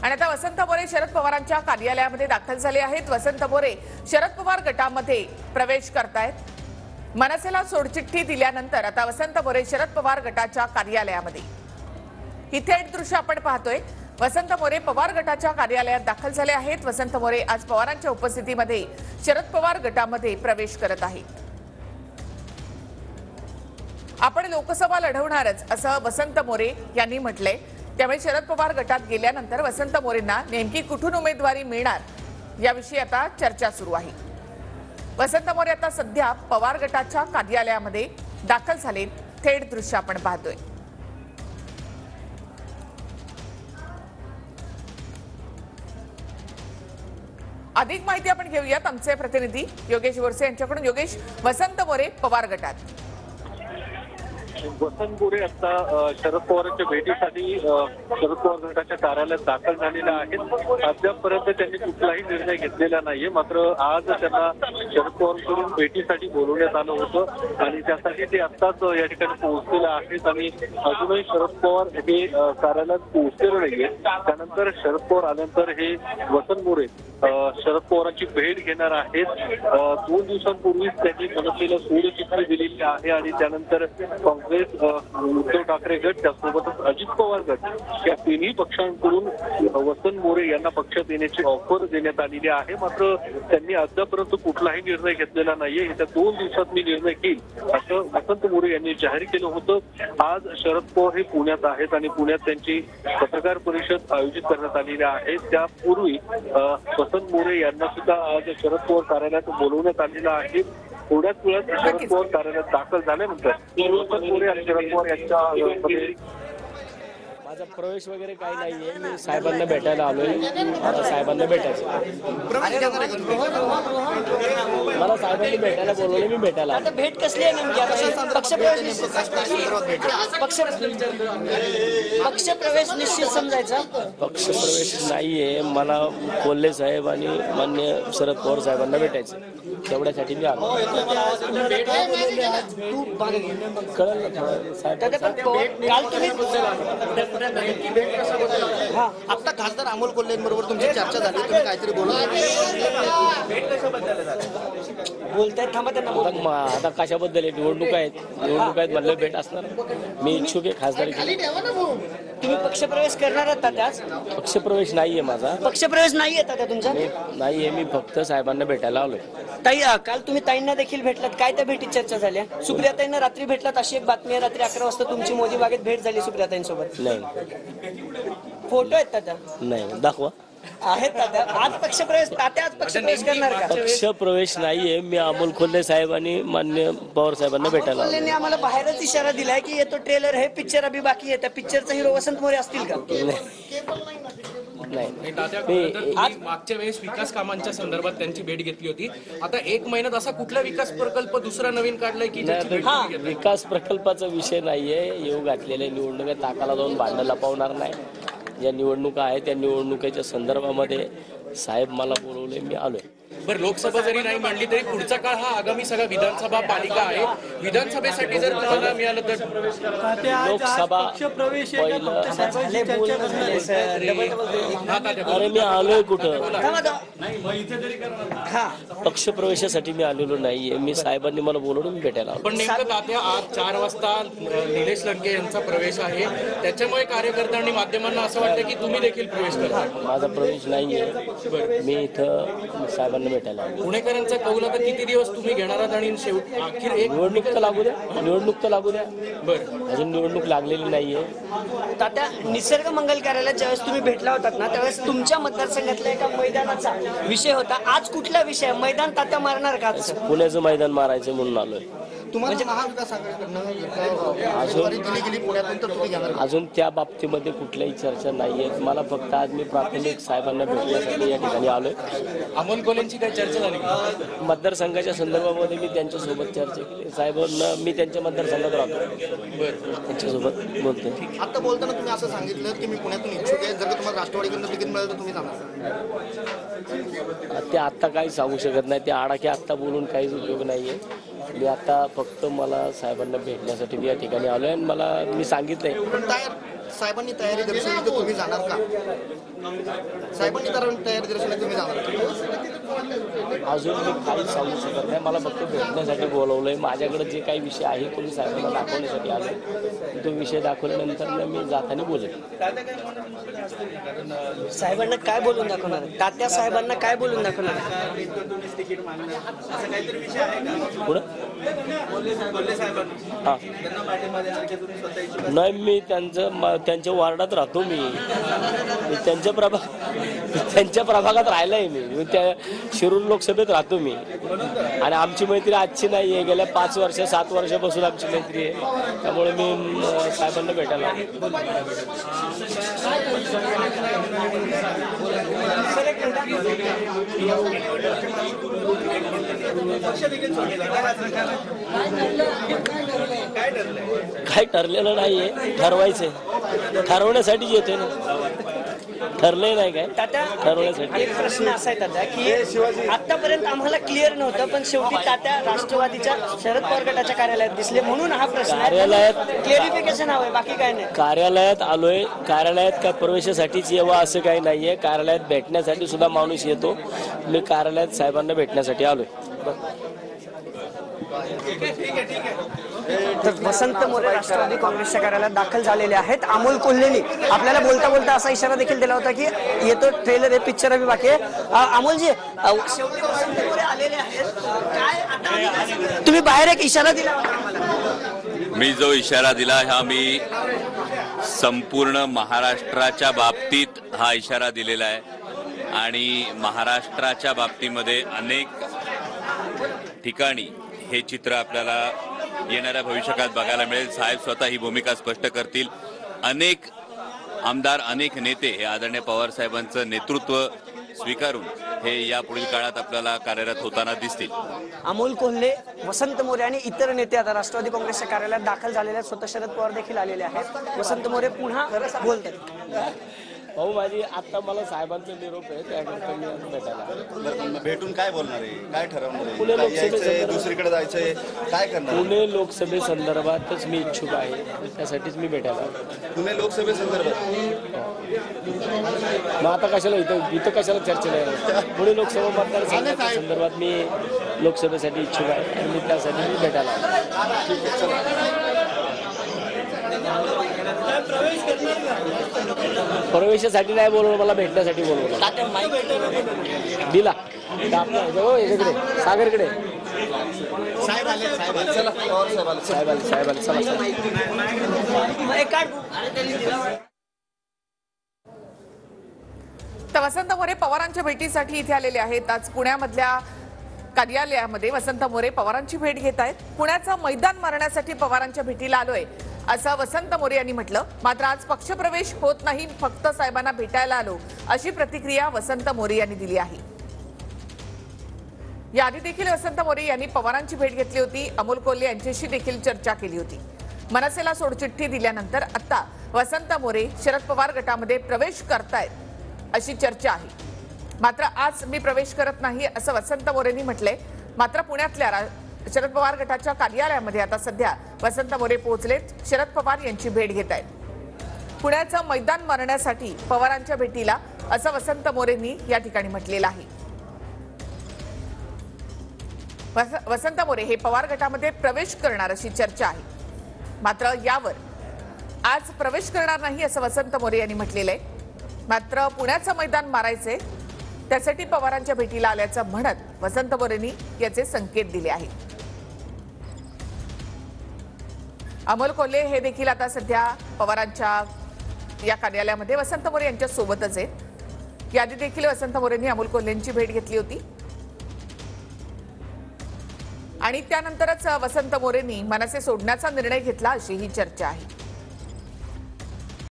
आणि आता वसंत मोरे शरद पवारांच्या कार्यालयामध्ये दाखल झाले आहेत। वसंत मोरे शरद पवार गटामध्ये प्रवेश करतायत। मनसेला सोडचिठ्ठी दिल्यानंतर आता वसंत मोरे शरद पवार गटाच्या कार्यालयामध्ये ही थेट दृश्य आपण पाहतोय। वसंत मोरे पवार गटाच्या कार्यालयात दाखल झाले आहेत। वसंत मोरे आज पवारांच्या उपस्थितीमध्ये शरद पवार गटामध्ये प्रवेश करत आहेत। आपण लोकसभा लढवणारच असं वसंत मोरे यांनी म्हटलंय। त्यामुळे शरद पवार गटात गेल्यानंतर वसंत मोरेंना नेमकी कुठून उमेदवारी मिळणार याविषयी आता चर्चा सुरू आहे। वसंत मोरे आता सध्या पवार गटाच्या कार्यालयामध्ये दाखल झालेत। थेट दृश्य आपण पाहतोय। अधिक माहिती आपण घेऊयात आमचे प्रतिनिधी योगेश बोरसे यांच्याकडून। योगेश, वसंत मोरे पवार गटात वसंत मोरे आता शरद पवारांच्या भेटीसाठी शरद पवार गटाच्या कार्यालयात दाखल झालेल्या आहेत। अद्यापपर्यंत त्यांनी कुठलाही निर्णय घेतलेला नाहीये। मात्र आज त्यांना शरद पवारांकडून भेटीसाठी बोलवण्यात आलं होतं आणि त्यासाठी ते आत्ताच या ठिकाणी पोहोचलेले आहेत आणि अजूनही शरद पवार हे कार्यालयात पोहोचलेले नाहीये। त्यानंतर शरद पवार आल्यानंतर हे वसंत मोरे शरद पवारांची भेट घेणार आहेत। 2 दिवसांपूर्वीच त्यांनी मनसेला सोडचिठ्ठी दिलेली आहे आणि त्यानंतर काँग्रेस, उद्धव ठाकरे गट, त्यासोबतच अजित पवार गट या तिन्ही पक्षांकडून वसंत मोरे यांना पक्षात येण्याची ऑफर देण्यात आलेली आहे। मात्र त्यांनी अद्यापर्यंत कुठलाही निर्णय घेतलेला नाहीये। येत्या 2 दिवसात मी निर्णय घेईल असं वसंत मोरे यांनी जाहीर केलं होतं। आज शरद पवार हे पुण्यात आहेत आणि पुण्यात त्यांची पत्रकार परिषद आयोजित करण्यात आलेली आहे। त्यापूर्वी वसंत मोरे यांना सुद्धा आज शरद पवार कार्यालयात बोलवण्यात आलेलं आहे। थोड्याच वेळात शरद पवार कार्यालयात दाखल झाल्यानंतर वसंत मोरे आणि शरद पवार यांच्या माझा प्रवेश वगैरे काही नाहीये। मी साहेबांना भेटायला आलोय। आता साहेबांना भेटायचं, मला साहेबांनी भेटायला बोलवलं, मी भेटायला आलो। भेट कसली आहे नेमकी? पक्षप्रवेश निश्चित समजायचा? पक्षप्रवेश नाहीये, मला कोल्हे साहेब आणि मान्य शरद पवार साहेबांना भेटायचं, तेवढ्यासाठी मी आलो। कळलं ना साहेब? काल तुम्ही आता खासदार अमोल कोल्हेंबरोबर तुमची चर्चा झाली, तुम्ही काहीतरी बोलतायत, थांबा त्यांना बोला। आता कशाबद्दल आहे? निवडणूक आहेत म्हणलं भेट असणार। मी इच्छुक आहे खासदारी। तुम्ही पक्षप्रवेश करणार आहात त्याच? पक्षप्रवेश नाहीये माझा। पक्षप्रवेश नाही येतात का तुमचा? नाहीये, मी फक्त साहेबांना भेटायला आलोय। ताई, काल तुम्ही ताईंना देखील भेटलात, काय त्या भेटीत चर्चा झाल्या? सुप्रियाताईंना रात्री भेटलात अशी एक बातमी आहे। रात्री 11 वाजता तुमची मोदी बागेत भेट झाली सुप्रियाताईंसोबत। नाही, फोटो आहेत तात्या? नाही, दाखवा। आहेत तात्या? आज पक्षप्रवेश, तात्या आज पक्षप्रवेश करणार का? पक्षप्रवेश नाहीये, मी अमोल कोल्हे साहेब आणि मान्य पवार साहेबांना भेटायला आलो। कोल्हेंनी आम्हाला बाहेरच इशारा दिलाय की येतो ट्रेलर, हे पिक्चर अभी बाकी आहे, त्या पिक्चरचा हिरो वसंत मोरे असतील का? नाही, आज मागच्या वेळेस विकास कामांच्या संदर्भात त्यांची भेट घेतली होती। आता 1 महिन्यात असा कुठला विकास प्रकल्प दुसरा नवीन काढलाय की विकास प्रकल्पाचा विषय नाहीये। येऊ घातलेल्या निवडणुका ताकाला जाऊन भांडण लपवणार नाही। ज्या निवडणुका आहेत त्या निवडणुकीच्या संदर्भामध्ये साहेब मला बोलवले, मी आलोय। बरं, लोकसभा जरी नाही मांडली तरी पुढचा काळ हा आगामी सगळा विधानसभा पालिका आहे। विधानसभेसाठी जर तुम्हाला मिळालं तर लोकसभा पहिलं। अरे मी आलोय कुठं? पक्षप्रवेशासाठी मी आलेलो नाहीये। मी साहेबांनी मला बोलवलं, मी भेटायला आलो। पण नेमकं तात्या आज 4 वाजता निलेश लंके यांचा प्रवेश आहे, त्याच्यामुळे कार्यकर्त्यांनी माध्यमांना असं वाटतं की तुम्ही देखील प्रवेश करता। माझा प्रवेश नाहीये, मी इथं साहेबांना भेटायला आलो। पुणेकरांचा कौल आता किती दिवस तुम्ही घेणार आहात आणि शेवट अखेर एक निवडणूक तर लागू द्या। बरं, अजून निवडणूक लागलेली नाहीये। तात्या, निसर्ग मंगल कार्यालयात ज्यावेळेस तुम्ही भेटला होतात ना, त्यावेळेस तुमच्या मतदारसंघातल्या एका मैदानाचा विषय होता। आज कुठला विषय? मैदान तात्या मारणार का? पुण्याचं मैदान मारायचं म्हणून आलोय। तुम्हाला महाविकास अजून त्या बाबतीमध्ये कुठल्याही चर्चा नाहीये। मला फक्त आज मी प्राथमिक साहेबांना भेटण्यासाठी या ठिकाणी आलोय। अमोल कोल्हेंची काही चर्चा झाली? मतदारसंघाच्या संदर्भामध्ये मी त्यांच्यासोबत चर्चा केली। साहेबांना मी त्यांच्या मतदारसंघात राहतो, त्यांच्यासोबत बोलतोय। आता बोलताना तुम्ही असं सांगितलं की मी पुण्यातून इच्छुक आहे, जर तुम्हाला राष्ट्रवादीकडून तिकीट मिळालं तर तुम्ही जाणार? ते आत्ता काही सांगू शकत नाही। ते आडाखे आत्ता बोलून काहीच उपयोग नाहीये। मी आता फक्त मला साहेबांना भेटण्यासाठी मी या ठिकाणी आलोय आणि मला मी सांगितलंय साहेबांनी तयारी दर्शवली तर तुम्ही जाणार का? साहेबांनी तयारी दर्शवली तुम्ही जाणार का? अजून मी काहीच सांगू शकत नाही. मला फक्त भेटण्यासाठी बोलवलंय. माझ्याकडे जे काही विषय आहे तो मी साहेबांना दाखवण्यासाठी आलो. तो विषय दाखवल्यानंतर मी जाताना बोलेन. साहेबांना काय बोलून दाखवणार? तात्या साहेबांना काय बोलून दाखवणार? पुढं हां नाही, मी त्यांच्या वार्डात राहतो. मी त्यांच्या प्रभागात राहिलाय. मी त्या शिरूर लोकसभेत राहतो मी. आणि आमची मैत्री आजची नाही आहे, गेल्या 5 वर्ष 7 वर्षापासून आमची मैत्री आहे. त्यामुळे मी साहेबांना भेटायला काय ठरलेलं नाहीये, ठरवायचंय. ठरवण्यासाठीच येतोय ना. ठरलंय नाही काय तात्या ठरवण्यासाठी. एक प्रश्न असा आहे तात्या की आतापर्यंत आम्हाला क्लिअर नव्हतं, पण शेवटी तात्या राष्ट्रवादीच्या शरद पवार गटाच्या कार्यालयात दिसले म्हणून हा प्रश्न कार्यालयात क्लिअरिफिकेशन हवंय, बाकी काय नाही. कार्यालयात आलोय. कार्यालयात काय प्रवेशासाठीच यावं असं काही नाहीये. कार्यालयात भेटण्यासाठी सुद्धा माणूस येतो. मी कार्यालयात साहेबांना भेटण्यासाठी आलोय. तर वसंत मोरे राष्ट्रवादी काँग्रेसच्या कार्यालयात दाखल झालेले आहेत. अमोल कोल्हेनी आपल्याला बोलता बोलता असा इशारा देखील दिला होता की येतो ट्रेलर आहे, पिक्चर अभी बाकी आहे. अमोलजी, शेवटी वसंत मोरे आलेले आहेत. काय आता तुम्ही बाहेर एक इशारा दिला होता आम्हाला? मी जो इशारा दिला हा मी संपूर्ण महाराष्ट्राच्या बाबतीत हा इशारा दिलेला आहे. आणि महाराष्ट्राच्या बाबतीमध्ये अनेक ठिकाणी हे चित्र आपल्याला येणाऱ्या भविष्यकाळात बघायला मिळेल. साहेब स्वतः ही भूमिका स्पष्ट करतील. अनेक आमदार, अनेक नेते हे आदरणीय पवार साहेबांचं नेतृत्व स्वीकारून हे यापुढील काळात आपल्याला कार्यरत होताना दिसतील. अमोल कोल्हे, वसंत मोरे आणि इतर नेते आता राष्ट्रवादी काँग्रेसच्या कार्यालयात दाखल झालेले आहेत. स्वतः शरद पवार देखील आलेले आहेत. वसंत मोरे पुन्हा बोलतात. भाऊ माझी आता मला साहेबांचा निरोप आहे, त्याकरता मी भेटायला. भेटून काय बोलणार आहे, काय ठरवणार पुणे आहे, यायचंय लोकसभेसंदर्भात दुसरीकडे जायचंय, काय करणार? पुणे लोकसभेसंदर्भातच मी इच्छुक आहे, त्यासाठीच मी भेटायला. पुणे लोकसभेसंदर्भात मग आता कशाला इथं कशाला चर्चा नाही. पुणे लोकसभा मतदारसंघाच्या संदर्भात मी लोकसभेसाठी इच्छुक आहे आणि मी त्यासाठी मी भेटायला. प्रवेशासाठी नाही बोलवलं, मला भेटण्यासाठी बोलवलं. दिला इकडे सागरकडे साहेब चला. तर वसंत मोरे पवारांच्या भेटीसाठी इथे आलेले आहेत. आज पुण्यामधल्या कार्यालयामध्ये वसंत मोरे पवारांची भेट घेत आहेत. पुण्याचं मैदान मारण्यासाठी पवारांच्या भेटीला आलोय असं वसंत मोरे यांनी म्हटलं. मात्र आज पक्षप्रवेश होत नाही, फक्त साहेबांना भेटायला आलो अशी प्रतिक्रिया वसंत मोरे यांनी दिली आहे. याआधी देखील वसंत मोरे यांनी पवारांची भेट घेतली होती. अमोल कोल्हे यांच्याशी देखील चर्चा केली होती. मनसेला सोडचिठ्ठी दिल्यानंतर आता वसंत मोरे शरद पवार गटामध्ये प्रवेश करतायत अशी चर्चा आहे. मात्र आज मी प्रवेश करत नाही असं वसंत मोरेंनी म्हटलंय. मात्र पुण्यातल्या शरद पवार गटाच्या कार्यालयामध्ये आता सध्या वसंत मोरे पोहोचलेत. शरद पवार यांची भेट घेत आहेत. पुण्याचं मैदान मारण्यासाठी पवारांच्या भेटीला असं वसंत मोरेंनी या ठिकाणी म्हटलेलं आहे. वसंत मोरे हे पवार गटामध्ये प्रवेश करणार अशी चर्चा आहे. मात्र यावर आज प्रवेश करणार नाही असं वसंत मोरे यांनी म्हटलेलं आहे. मात्र पुण्याचं मैदान मारायचंय, त्यासाठी पवारांच्या भेटीला आल्याचं म्हणत वसंत मोरेंनी याचे संकेत दिले आहेत. अमोल कोल्हे हे देखील आता सध्या पवारांच्या या कार्यालयामध्ये वसंत मोरे यांच्या सोबतच आहेत. याआधी देखील वसंत मोरेंनी अमोल कोल्हेंची भेट घेतली होती आणि त्यानंतरच वसंत मोरेंनी मनसे सोडण्याचा निर्णय घेतला अशी ही चर्चा आहे.